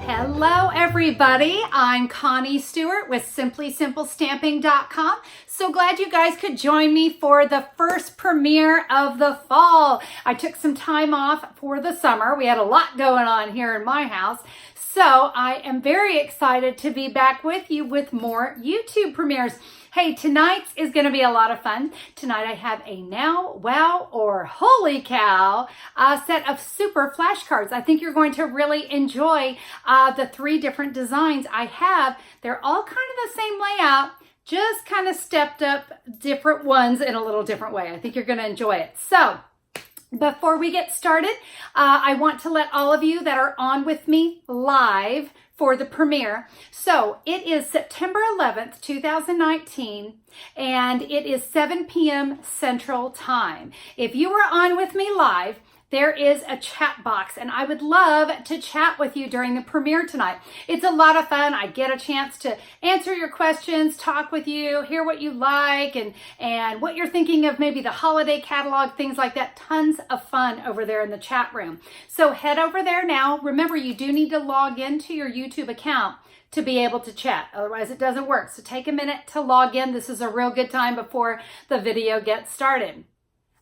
Hello everybody, I'm Connie Stewart with SimplySimpleStamping.com. So glad you guys could join me for the first premiere of the fall. I took some time off for the summer. We had a lot going on here in my house. So I am very excited to be back with you with more YouTube premieres. Hey, tonight's is going to be a lot of fun. Tonight I have a now, wow, or holy cow set of super flashcards. I think you're going to really enjoy the three different designs I have. They're all kind of the same layout, just kind of stepped up different ones in a little different way. I think you're going to enjoy it. So before we get started, I want to let all of you that are on with me live for the premiere. So it is September 11th, 2019, and it is 7 p.m. Central Time. If you are on with me live, there is a chat box, and I would love to chat with you during the premiere tonight. It's a lot of fun. I get a chance to answer your questions, talk with you, hear what you like, and what you're thinking of maybe the holiday catalog, things like that. Tons of fun over there in the chat room. So head over there now. Remember, you do need to log into your YouTube account to be able to chat. Otherwise, it doesn't work. So take a minute to log in. This is a real good time before the video gets started.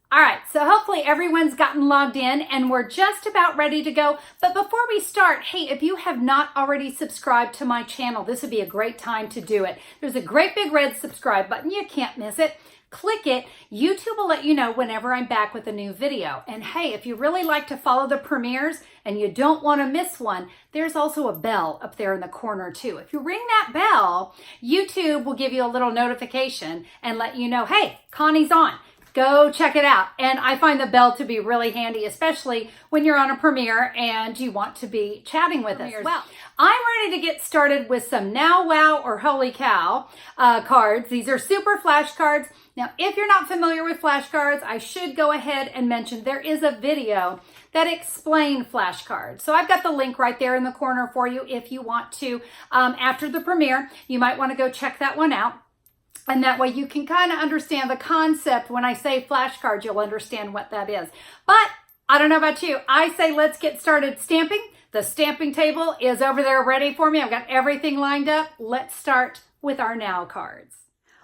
All right, so hopefully everyone's gotten logged in and we're just about ready to go. But before we start, hey, if you have not already subscribed to my channel, this would be a great time to do it. There's a great big red subscribe button. You can't miss it. Click it. YouTube will let you know whenever I'm back with a new video. And hey, if you really like to follow the premieres and you don't want to miss one, there's also a bell up there in the corner too. If you ring that bell, YouTube will give you a little notification and let you know, hey, Connie's on. Go check it out. And I find the bell to be really handy, especially when you're on a premiere and you want to be chatting with us. Well, I'm ready to get started with some now, wow, or holy cow cards. These are super flashcards. Now, if you're not familiar with flashcards, I should go ahead and mention there is a video that explains flashcards. So I've got the link right there in the corner for you if you want to, after the premiere, you might want to go check that one out. And that way you can kind of understand the concept. When I say flashcards, you'll understand what that is. But I don't know about you. I say let's get started stamping. The stamping table is over there ready for me. I've got everything lined up. Let's start with our now cards.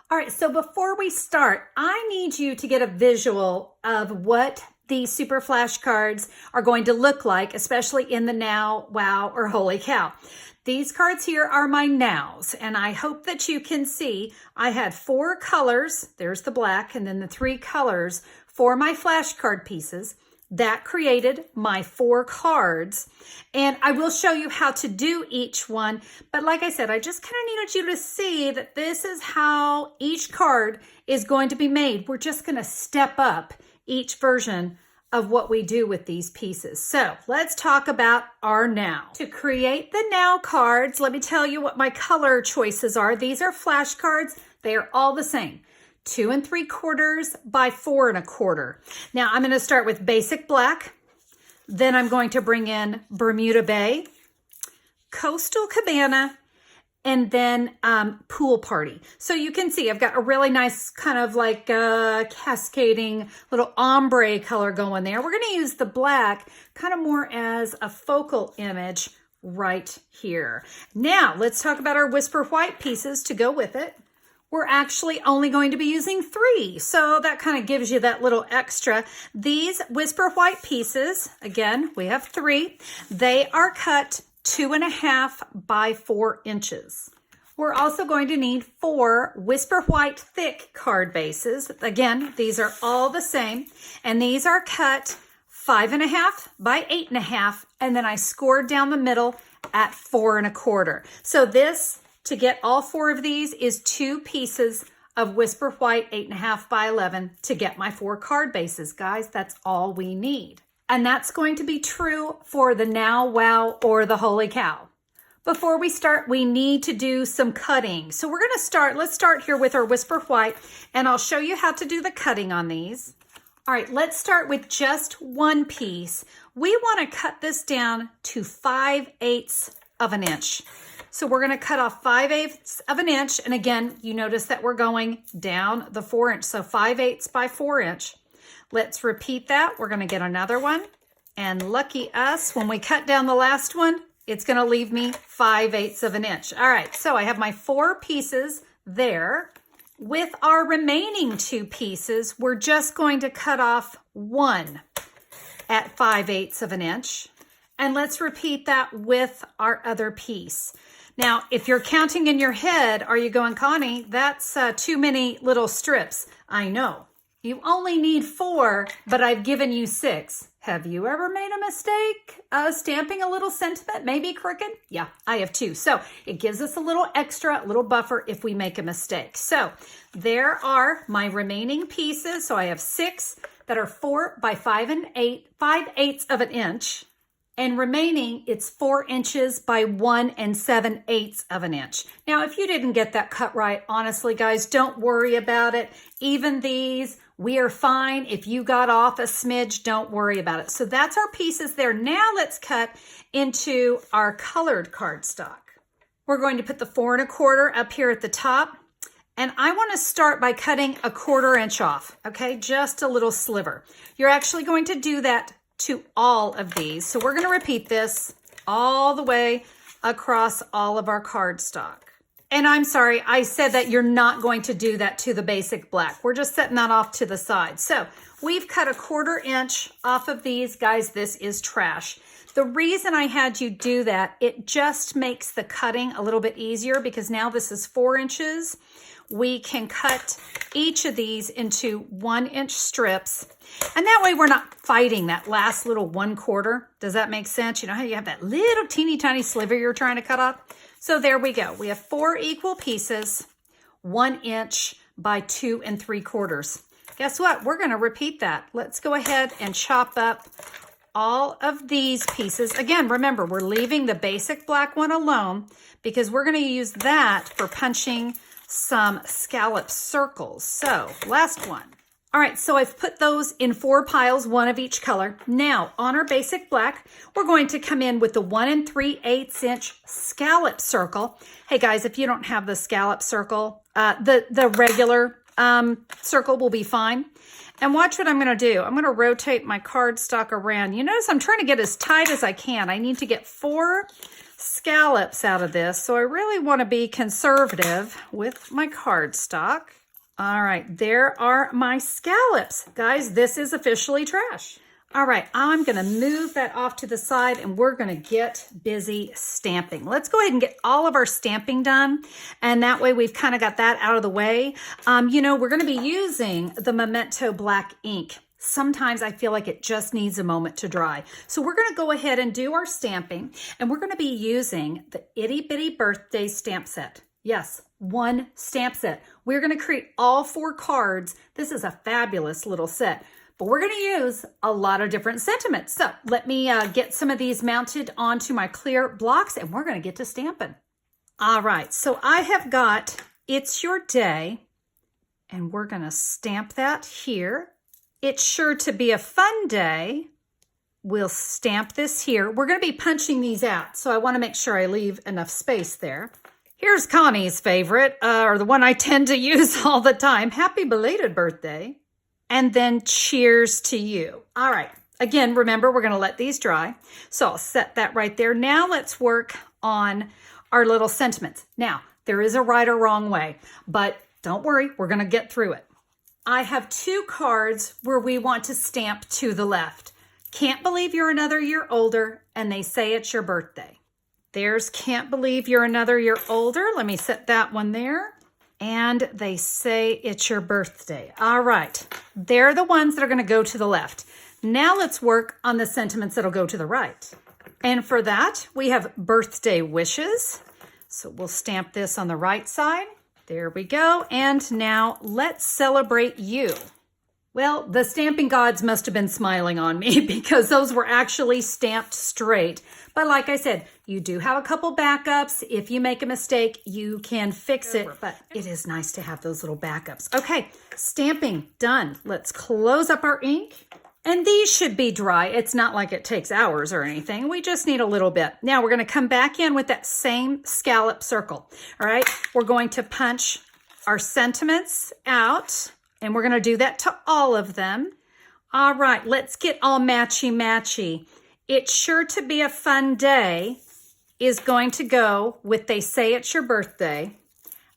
All right, so before we start, I need you to get a visual of what these super flashcards are going to look like, especially in the now, wow, or holy cow. These cards here are my nows, and I hope that you can see I had 4 colors. There's the black, and then the 3 colors for my flashcard pieces. That created my 4 cards, and I will show you how to do each one. But like I said, I just kind of needed you to see that this is how each card is going to be made. We're just going to step up each version of what we do with these pieces. So let's talk about our now. To create the now cards, let me tell you what my color choices are. These are flashcards. They are all the same. 2 3/4 by 4 1/4. Now I'm going to start with basic black. Then I'm going to bring in Bermuda Bay, Coastal Cabana, and then Pool Party. So you can see I've got a really nice kind of like cascading little ombre color going there. We're going to use the black kind of more as a focal image right here. Now let's talk about our Whisper White pieces to go with it. We're actually only going to be using 3. So that kind of gives you that little extra. These Whisper White pieces, again, we have 3. They are cut 2.5 by 4 inches. We're also going to need 4 Whisper White thick card bases. Again, these are all the same, and these are cut 5.5 by 8.5, and then I scored down the middle at 4 1/4. So this, to get all 4 of these, is 2 pieces of Whisper White 8.5 by 11 to get my 4 card bases. Guys, that's all we need. And that's going to be true for the now, wow, or the holy cow. Before we start, we need to do some cutting. So we're going to start, let's start here with our Whisper White, and I'll show you how to do the cutting on these. All right, let's start with just one piece. We want to cut this down to 5/8 of an inch. So we're going to cut off 5/8 of an inch. And again, you notice that we're going down the 4 inch. So 5/8 by 4 inch. Let's repeat that. We're going to get another one. And lucky us, when we cut down the last one, it's going to leave me 5/8 of an inch. All right, so I have my 4 pieces there. With our remaining 2 pieces, we're just going to cut off 1 at 5/8 of an inch. And let's repeat that with our other piece. Now, if you're counting in your head, are you going, Connie, that's too many little strips? I know. You only need 4, but I've given you 6. Have you ever made a mistake stamping a little sentiment, maybe crooked? Yeah, I have too. So it gives us a little extra, a little buffer if we make a mistake. So there are my remaining pieces. So I have 6 that are 4 by 5/8 of an inch. And remaining, it's 4 inches by 1 7/8 of an inch. Now, if you didn't get that cut right, honestly, guys, don't worry about it. Even these, we are fine. If you got off a smidge, don't worry about it. So that's our pieces there. Now let's cut into our colored cardstock. We're going to put the 4 1/4 up here at the top. And I want to start by cutting a 1/4 inch off, okay? Just a little sliver. You're actually going to do that to all of these. So we're going to repeat this all the way across all of our cardstock. And I'm sorry, I said that you're not going to do that to the basic black. We're just setting that off to the side. So we've cut a 1/4 inch off of these. Guys, this is trash. The reason I had you do that, it just makes the cutting a little bit easier because now this is 4 inches. We can cut each of these into 1 inch strips. And that way we're not fighting that last little 1/4. Does that make sense? You know how you have that little teeny tiny sliver you're trying to cut off? So there we go. We have 4 equal pieces, 1 inch by 2 3/4. Guess what? We're going to repeat that. Let's go ahead and chop up all of these pieces. Again, remember, we're leaving the basic black one alone because we're going to use that for punching some scallop circles. So last one. All right, so I've put those in 4 piles, 1 of each color. Now on our basic black, we're going to come in with the 1 3/8 inch scallop circle. Hey guys, if you don't have the scallop circle, the regular circle will be fine. And watch what I'm going to do. I'm going to rotate my cardstock around. You notice I'm trying to get as tight as I can. I need to get 4 scallops out of this. So I really want to be conservative with my cardstock. All right, there are my scallops. Guys, this is officially trash. All right, I'm going to move that off to the side and we're going to get busy stamping. Let's go ahead and get all of our stamping done. And that way we've kind of got that out of the way. You know, we're going to be using the Memento Black ink. Sometimes I feel like it just needs a moment to dry. So we're going to go ahead and do our stamping. And we're going to be using the Itty Bitty Birthday stamp set. Yes, 1 stamp set. We're going to create all 4 cards. This is a fabulous little set. But we're going to use a lot of different sentiments. So let me get some of these mounted onto my clear blocks and we're going to get to stamping. All right, so I have got It's Your Day and we're going to stamp that here. It's sure to be a fun day. We'll stamp this here. We're going to be punching these out, so I want to make sure I leave enough space there. Here's Connie's favorite, or the one I tend to use all the time. Happy belated birthday. And then cheers to you. All right. Again, remember, we're going to let these dry. So I'll set that right there. Now let's work on our little sentiments. Now, there is a right or wrong way, but don't worry, we're going to get through it. I have 2 cards where we want to stamp to the left. Can't believe you're another year older, and they say it's your birthday. There's Can't Believe You're Another Year Older. Let me set that one there. And they say it's your birthday. All right. They're the ones that are going to go to the left. Now let's work on the sentiments that'll go to the right. And for that, we have birthday wishes. So we'll stamp this on the right side. There we go. And now let's celebrate you. Well, the stamping gods must have been smiling on me because those were actually stamped straight. But like I said, you do have a couple backups. If you make a mistake, you can fix it. But it is nice to have those little backups. Okay, stamping done. Let's close up our ink. And these should be dry. It's not like it takes hours or anything. We just need a little bit. Now we're going to come back in with that same scallop circle. All right, we're going to punch our sentiments out, and we're going to do that to all of them. All right, let's get all matchy-matchy. It's sure to be a fun day is going to go with They Say It's Your Birthday.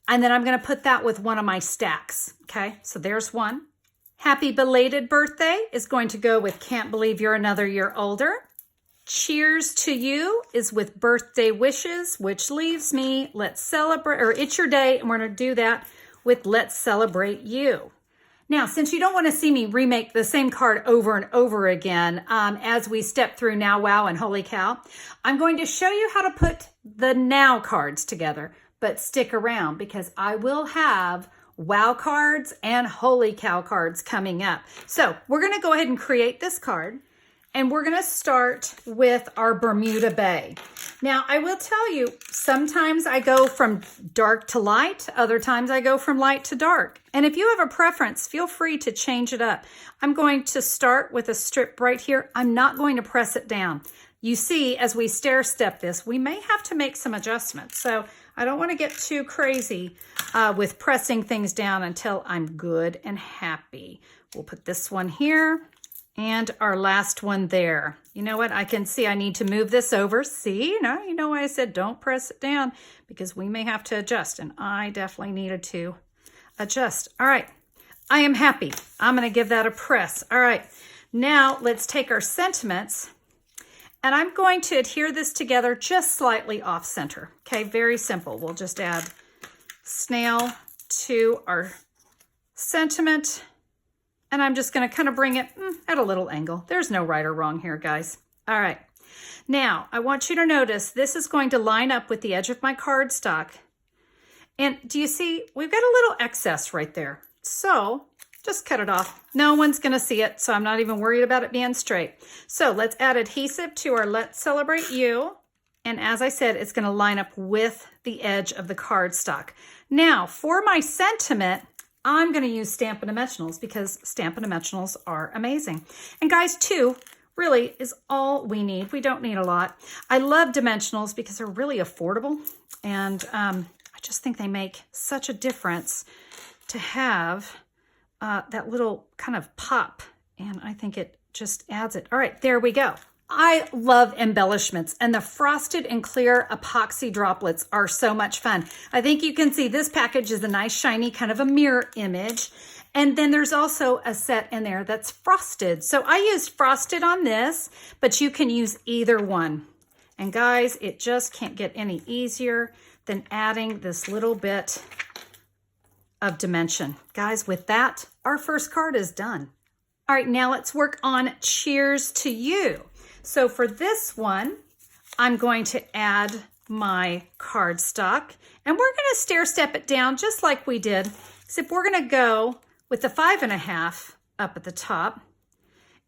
And then I'm going to put that with one of my stacks. Okay, so there's one. Happy Belated Birthday is going to go with Can't Believe You're Another Year Older. Cheers to You is with Birthday Wishes, which leaves me Let's Celebrate, or It's Your Day, and we're going to do that with Let's Celebrate You. Now, since you don't want to see me remake the same card over and over again as we step through Now, Wow, and Holy Cow, I'm going to show you how to put the Now cards together, but stick around because I will have Wow cards and Holy Cow cards coming up. So we're going to go ahead and create this card, and we're going to start with our Bermuda Bay. Now, I will tell you, sometimes I go from dark to light, other times I go from light to dark. And if you have a preference, feel free to change it up. I'm going to start with a strip right here. I'm not going to press it down. You see, as we stair step this, we may have to make some adjustments. So I don't want to get too crazy with pressing things down until I'm good and happy. We'll put this one here and our last one there. You know what? I can see I need to move this over. See, now you know why I said don't press it down, because we may have to adjust, and I definitely needed to adjust. All right, I am happy. I'm going to give that a press. All right, now let's take our sentiments, and I'm going to adhere this together just slightly off center. Okay, very simple. We'll just add snail to our sentiment, and I'm just going to kind of bring it at a little angle. There's no right or wrong here, guys. All right, now I want you to notice this is going to line up with the edge of my cardstock. And do you see, we've got a little excess right there. So just cut it off. No one's going to see it, so I'm not even worried about it being straight. So let's add adhesive to our Let's Celebrate You. And as I said, it's going to line up with the edge of the cardstock. Now, for my sentiment, I'm going to use Stampin' Dimensionals because Stampin' Dimensionals are amazing. And guys, 2 really is all we need. We don't need a lot. I love Dimensionals because they're really affordable. And I just think they make such a difference to have that little kind of pop. And I think it just adds it. All right, there we go. I love embellishments, and the frosted and clear epoxy droplets are so much fun. I think you can see this package is a nice shiny kind of a mirror image. And then there's also a set in there that's frosted. So I used frosted on this, but you can use either one. And guys, it just can't get any easier than adding this little bit of dimension. Guys, with that, our first card is done. All right, now let's work on Cheers to You. So for this one, I'm going to add my cardstock, and we're going to stair step it down just like we did, except we're going to go with the 5.5 up at the top,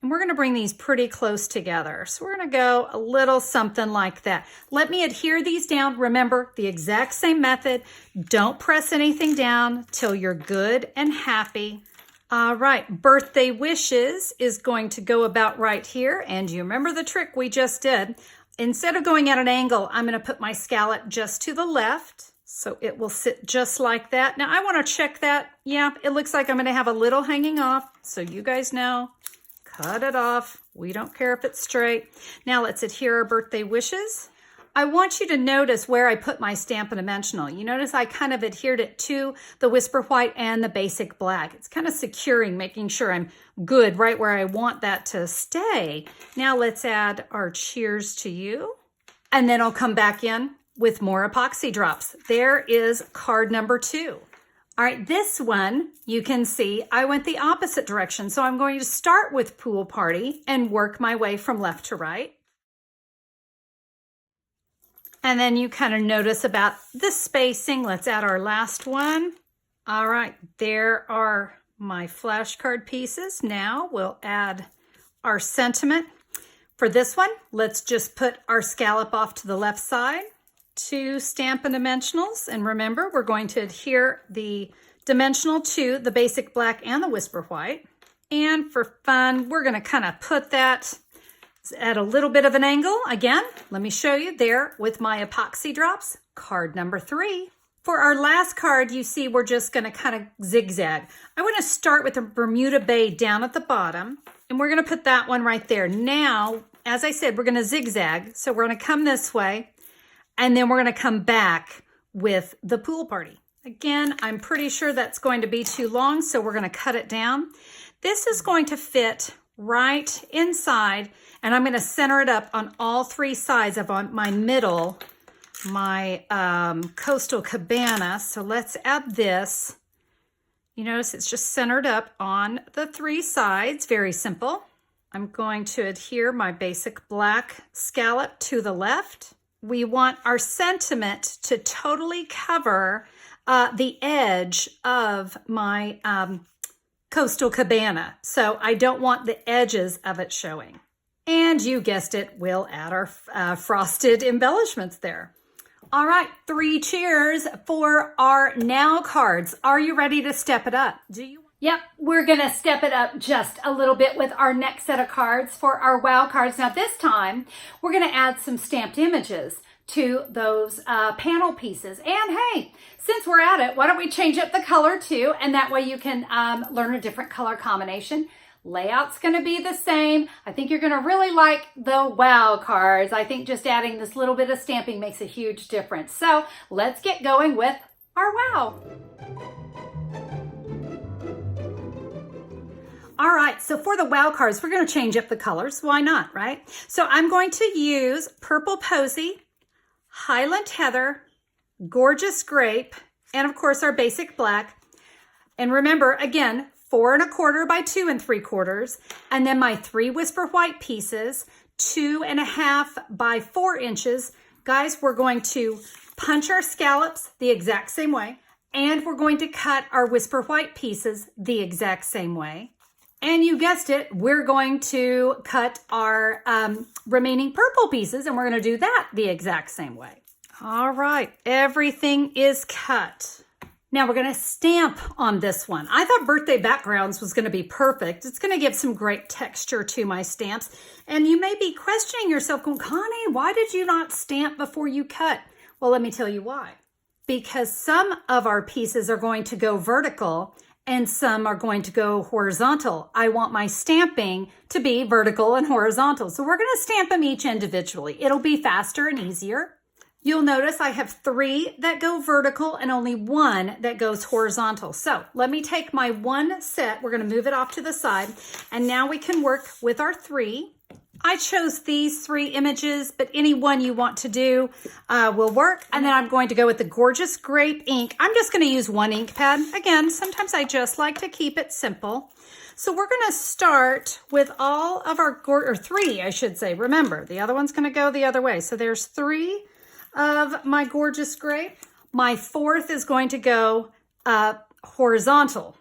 and we're going to bring these pretty close together. So we're going to go a little something like that. Let me adhere these down. Remember, the exact same method. Don't press anything down till you're good and happy. All right, Birthday Wishes is going to go about right here. And you remember the trick we just did. Instead of going at an angle, I'm going to put my scallop just to the left. So it will sit just like that. Now I want to check that. Yeah, it looks like I'm going to have a little hanging off. So you guys know, cut it off. We don't care if it's straight. Now let's adhere our Birthday Wishes. I want you to notice where I put my Stampin' Dimensional. You notice I kind of adhered it to the Whisper White and the Basic Black. It's kind of securing, making sure I'm good right where I want that to stay. Now let's add our Cheers to You. And then I'll come back in with more epoxy drops. There is card number 2. All right, this one, you can see I went the opposite direction. So I'm going to start with Pool Party and work my way from left to right. And then you kind of notice about the spacing. Let's add our last one. All right, there are my flashcard pieces. Now we'll add our sentiment. For this one, let's just put our scallop off to the left side. 2 Stampin' Dimensionals. And remember, we're going to adhere the dimensional to the Basic Black and the Whisper White. And for fun, we're gonna kind of put that at a little bit of an angle. Again, let me show you there with my epoxy drops, card number 3. For our last card, you see we're just gonna kind of zigzag. I wanna start with a Bermuda Bay down at the bottom, and we're gonna put that one right there. Now, as I said, we're gonna zigzag. So we're gonna come this way, and then we're gonna come back with the pool party. Again, I'm pretty sure that's going to be too long, so we're gonna cut it down. This is going to fit right inside, and I'm gonna center it up on all 3 sides of my middle, my coastal cabana. So let's add this. You notice it's just centered up on the 3 sides, very simple. I'm going to adhere my basic black scallop to the left. We want our sentiment to totally cover the edge of my coastal cabana. So I don't want the edges of it showing. And you guessed it, we'll add our frosted embellishments there. All right, 3 cheers for our now cards. Are you ready to step it up? Yep, we're gonna step it up just a little bit with our next set of cards for our wow cards. Now this time, we're gonna add some stamped images to those panel pieces. And hey, since we're at it, why don't we change up the color too? And that way you can learn a different color combination. Layout's gonna be the same. I think you're gonna really like the wow cards. I think just adding this little bit of stamping makes a huge difference. So let's get going with our wow. All right, so for the wow cards, we're gonna change up the colors. Why not, right? So I'm going to use Purple Posy, Highland Heather, Gorgeous Grape, and of course our basic black. And remember, again, 4 1/4 by 2 3/4, and then my 3 Whisper White pieces, 2 1/2 by 4 inches. Guys, we're going to punch our scallops the exact same way, and we're going to cut our Whisper White pieces the exact same way. And you guessed it, we're going to cut our remaining purple pieces, and we're going to do that the exact same way. All right, everything is cut. Now we're going to stamp on this one. I thought birthday backgrounds was going to be perfect. It's going to give some great texture to my stamps. And you may be questioning yourself, going, Connie, why did you not stamp before you cut? Well, let me tell you why. Because some of our pieces are going to go vertical and some are going to go horizontal. I want my stamping to be vertical and horizontal. So we're going to stamp them each individually. It'll be faster and easier. You'll notice I have 3 that go vertical and only 1 that goes horizontal. So let me take my 1 set. We're going to move it off to the side. And now we can work with our 3. I chose these 3 images, but any one you want to do will work. And then I'm going to go with the Gorgeous Grape ink. I'm just going to use 1 ink pad. Again, sometimes I just like to keep it simple. So we're going to start with all of our, or 3, I should say. Remember, the other one's going to go the other way. So there's 3 of my Gorgeous Grape. My 4th is going to go horizontal.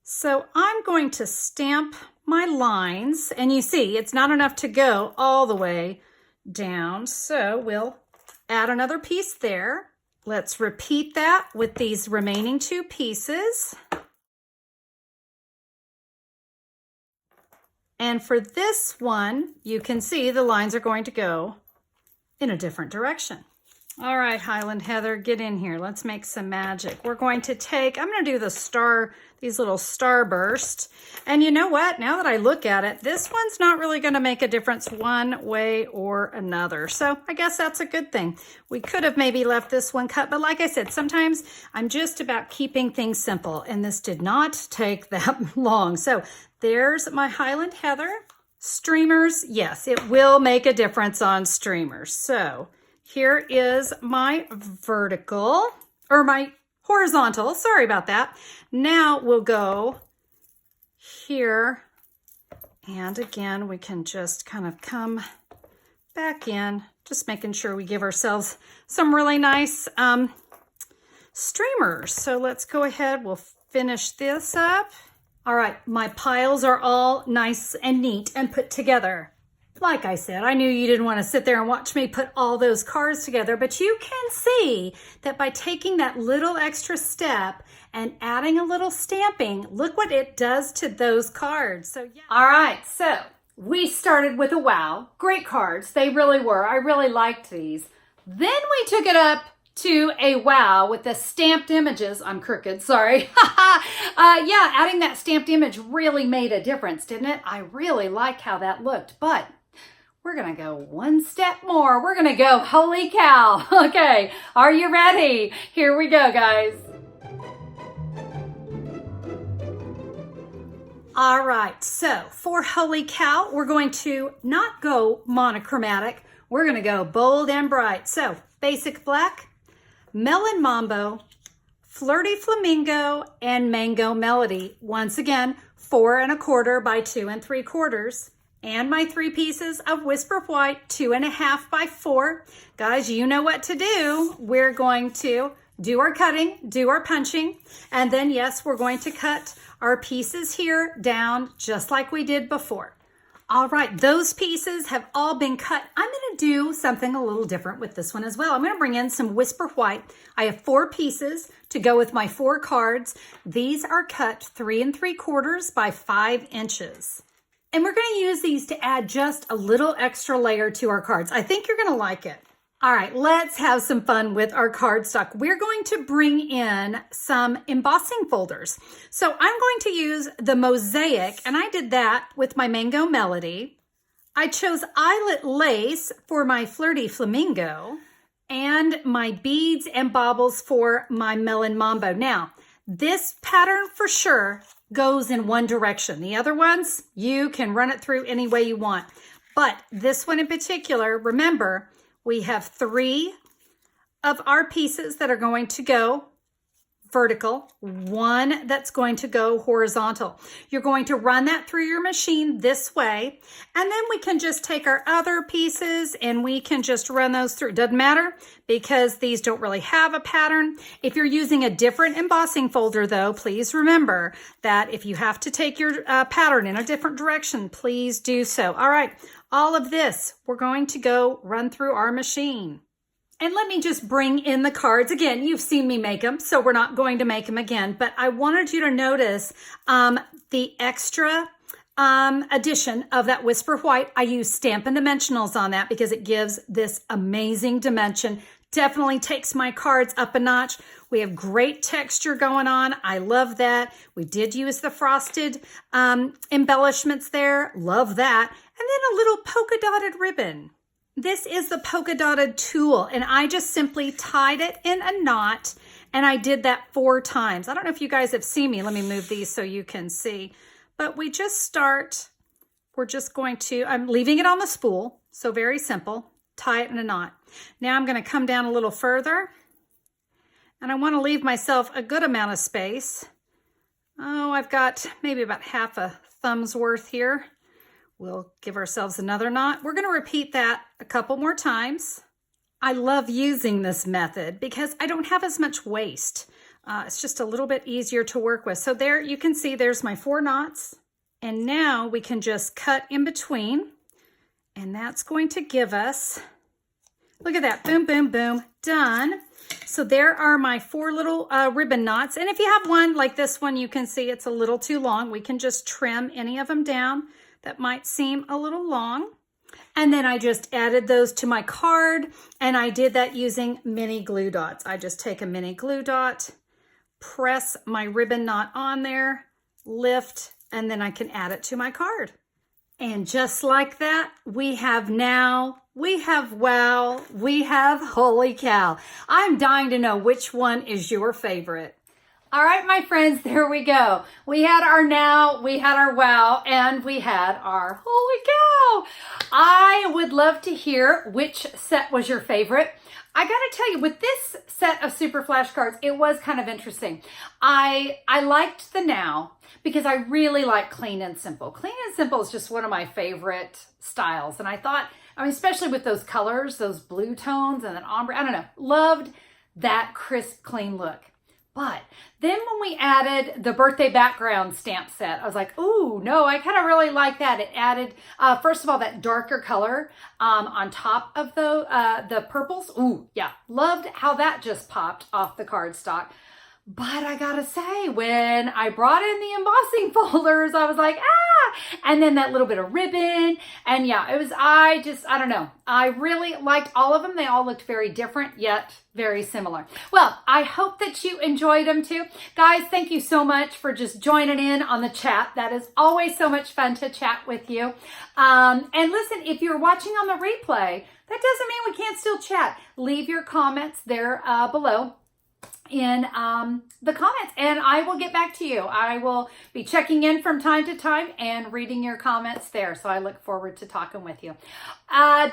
So I'm going to stamp my lines, and you see it's not enough to go all the way down, so we'll add another piece there. Let's repeat that with these remaining 2 pieces. And for this one, you can see the lines are going to go in a different direction. All right, Highland Heather, get in here. Let's make some magic. We're going to take, I'm going to do the star, these little starbursts. And you know what? Now that I look at it, this one's not really going to make a difference one way or another. So I guess that's a good thing. We could have maybe left this one cut, but like I said, sometimes I'm just about keeping things simple, and this did not take that long. So there's my Highland Heather. Streamers, yes, it will make a difference on streamers. So here is my vertical, or my horizontal, sorry about that. Now we'll go here, and again, we can just kind of come back in, just making sure we give ourselves some really nice streamers. So let's go ahead, we'll finish this up. All right, my piles are all nice and neat and put together. Like I said, I knew you didn't want to sit there and watch me put all those cards together, but you can see that by taking that little extra step and adding a little stamping, look what it does to those cards. So yeah. All right, so we started with a wow. Great cards, they really were. I really liked these. Then we took it up to a wow with the stamped images. I'm crooked, sorry. Yeah, adding that stamped image really made a difference, didn't it? I really like how that looked, but we're gonna go one step more. We're gonna go holy cow. Okay, are you ready? Here we go, guys. All right, so for holy cow, we're going to not go monochromatic. We're gonna go bold and bright. So basic black, melon mambo, flirty flamingo, and mango melody. Once again, 4 1/4 by 2 3/4. And my 3 pieces of whisper white, 2 1/2 by 4. Guys, you know what to do. We're going to do our cutting, do our punching, and then yes, we're going to cut our pieces here down just like we did before. All right, those pieces have all been cut. I'm gonna do something a little different with this one as well. I'm gonna bring in some whisper white. I have 4 pieces to go with my 4 cards. These are cut 3 3/4 by 5 inches. And we're gonna use these to add just a little extra layer to our cards. I think you're gonna like it. All right, let's have some fun with our cardstock. We're going to bring in some embossing folders. So I'm going to use the Mosaic, and I did that with my Mango Melody. I chose eyelet lace for my Flirty Flamingo, and my beads and baubles for my Melon Mambo. Now, this pattern for sure goes in one direction. The other ones, you can run it through any way you want. But this one in particular, remember, we have 3 of our pieces that are going to go vertical, 1 that's going to go horizontal. You're going to run that through your machine this way, and then we can just take our other pieces and we can just run those through. It doesn't matter because these don't really have a pattern. If you're using a different embossing folder though, please remember that if you have to take your pattern in a different direction, please do so. All right, all of this, we're going to go run through our machine. And let me just bring in the cards. Again, you've seen me make them, so we're not going to make them again. But I wanted you to notice the extra addition of that Whisper White. I use Stampin' Dimensionals on that because it gives this amazing dimension. Definitely takes my cards up a notch. We have great texture going on. I love that. We did use the frosted embellishments there. Love that. And then a little polka dotted ribbon. This is the polka dotted tulle, and I just simply tied it in a knot, and I did that 4 times. I don't know if you guys have seen me. Let me move these so you can see. But we just start, we're just going to, I'm leaving it on the spool, so very simple. Tie it in a knot. Now I'm going to come down a little further, and I want to leave myself a good amount of space. Oh, I've got maybe about half a thumb's worth here. We'll give ourselves another knot. We're going to repeat that a couple more times. I love using this method because I don't have as much waste. It's just a little bit easier to work with. So there you can see there's my 4 knots. And now we can just cut in between. And that's going to give us, look at that, boom, boom, boom, done. So there are my 4 little ribbon knots. And if you have one like this one, you can see it's a little too long. We can just trim any of them down that might seem a little long. And then I just added those to my card, and I did that using mini glue dots. I just take a mini glue dot, press my ribbon knot on there, lift, and then I can add it to my card. And just like that, we have wow, we have holy cow. I'm dying to know which one is your favorite. All right, my friends, there we go. We had our now, we had our wow, and we had our holy cow. I would love to hear which set was your favorite. I gotta tell you, with this set of super flash cards, it was kind of interesting. I liked the now because I really like clean and simple. Clean and simple is just one of my favorite styles. And I thought, I mean, especially with those colors, those blue tones and then ombre, I don't know, loved that crisp, clean look. But then when we added the birthday background stamp set, I was like, ooh, no, I kind of really like that. It added, first of all, that darker color on top of the purples. Ooh, yeah, loved how that just popped off the cardstock. But I gotta say, when I brought in the embossing folders, I was like, ah! And then that little bit of ribbon. And yeah, it was, I don't know. I really liked all of them. They all looked very different, yet very similar. Well, I hope that you enjoyed them too. Guys, thank you so much for just joining in on the chat. That is always so much fun to chat with you. And listen, if you're watching on the replay, that doesn't mean we can't still chat. Leave your comments there below in the comments, and I will get back to you. I will be checking in from time to time and reading your comments there. So I look forward to talking with you.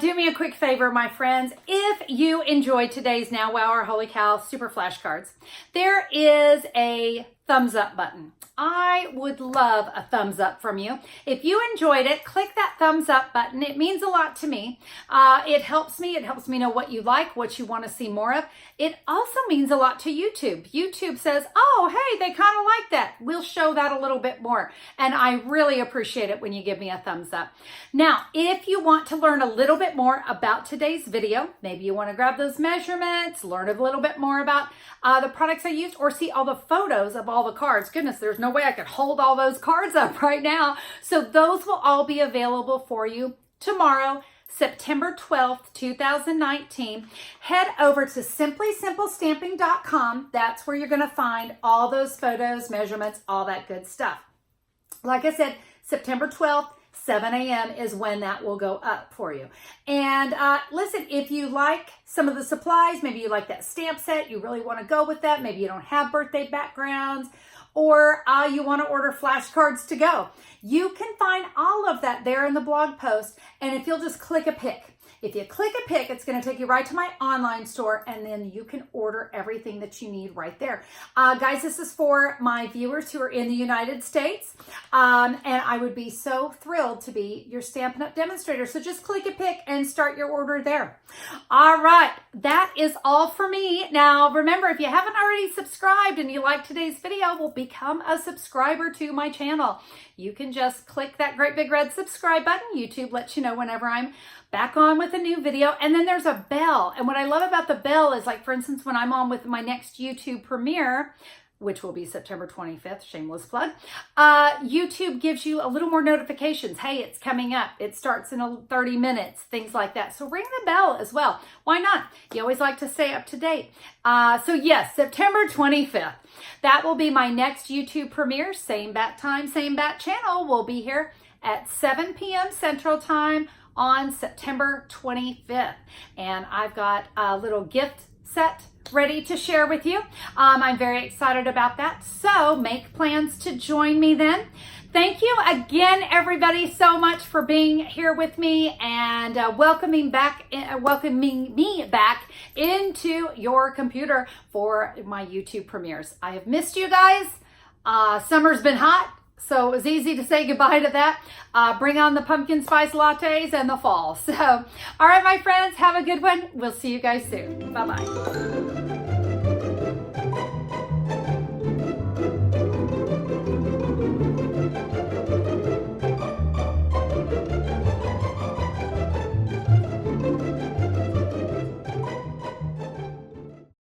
Do me a quick favor, my friends. If you enjoyed today's Now Wow or Holy Cow Super Flashcards, there is a thumbs up button. I would love a thumbs up from you. If you enjoyed it, click that thumbs up button. It means a lot to me. It helps me. It helps me know what you like, what you want to see more of. It also means a lot to YouTube. YouTube says, oh, hey, they kind of like that. We'll show that a little bit more. And I really appreciate it when you give me a thumbs up. Now, if you want to learn a little bit more about today's video, maybe you want to grab those measurements, learn a little bit more about the products I used, or see all the photos of all the cards. Goodness, there's no way I could hold all those cards up right now. So those will all be available for you tomorrow, September 12th, 2019. Head over to simplysimplestamping.com. That's where you're going to find all those photos, measurements, all that good stuff. Like I said, September 12th, 7 a.m. is when that will go up for you. And listen, if you like some of the supplies, maybe you like that stamp set, you really want to go with that, maybe you don't have birthday backgrounds, or you want to order flashcards to go, you can find all of that there in the blog post. And if you'll just click a pick, if you click a pick, it's going to take you right to my online store, and then you can order everything that you need right there. Guys, this is for my viewers who are in the United States, and I would be so thrilled to be your Stampin' Up! Demonstrator. So just click a pick and start your order there. All right, that is all for me. Now, remember, if you haven't already subscribed and you like today's video, well, become a subscriber to my channel. You can just click that great big red subscribe button. YouTube lets you know whenever I'm back on with a new video. And then there's a bell. And what I love about the bell is, like, for instance, when I'm on with my next YouTube premiere, which will be September 25th, shameless plug, YouTube gives you a little more notifications. Hey, it's coming up. It starts in 30 minutes, things like that. So ring the bell as well. Why not? You always like to stay up to date. So yes, September 25th. That will be my next YouTube premiere. Same bat time, same bat channel. We'll be here at 7 p.m. Central Time on September 25th. And I've got a little gift set ready to share with you. I'm very excited about that. So make plans to join me then. Thank you again, everybody, so much for being here with me and welcoming me back into your computer for my YouTube premieres. I have missed you guys. Summer's been hot, so it was easy to say goodbye to that. Bring on the pumpkin spice lattes and the fall. So, all right, my friends, have a good one. We'll see you guys soon. Bye-bye.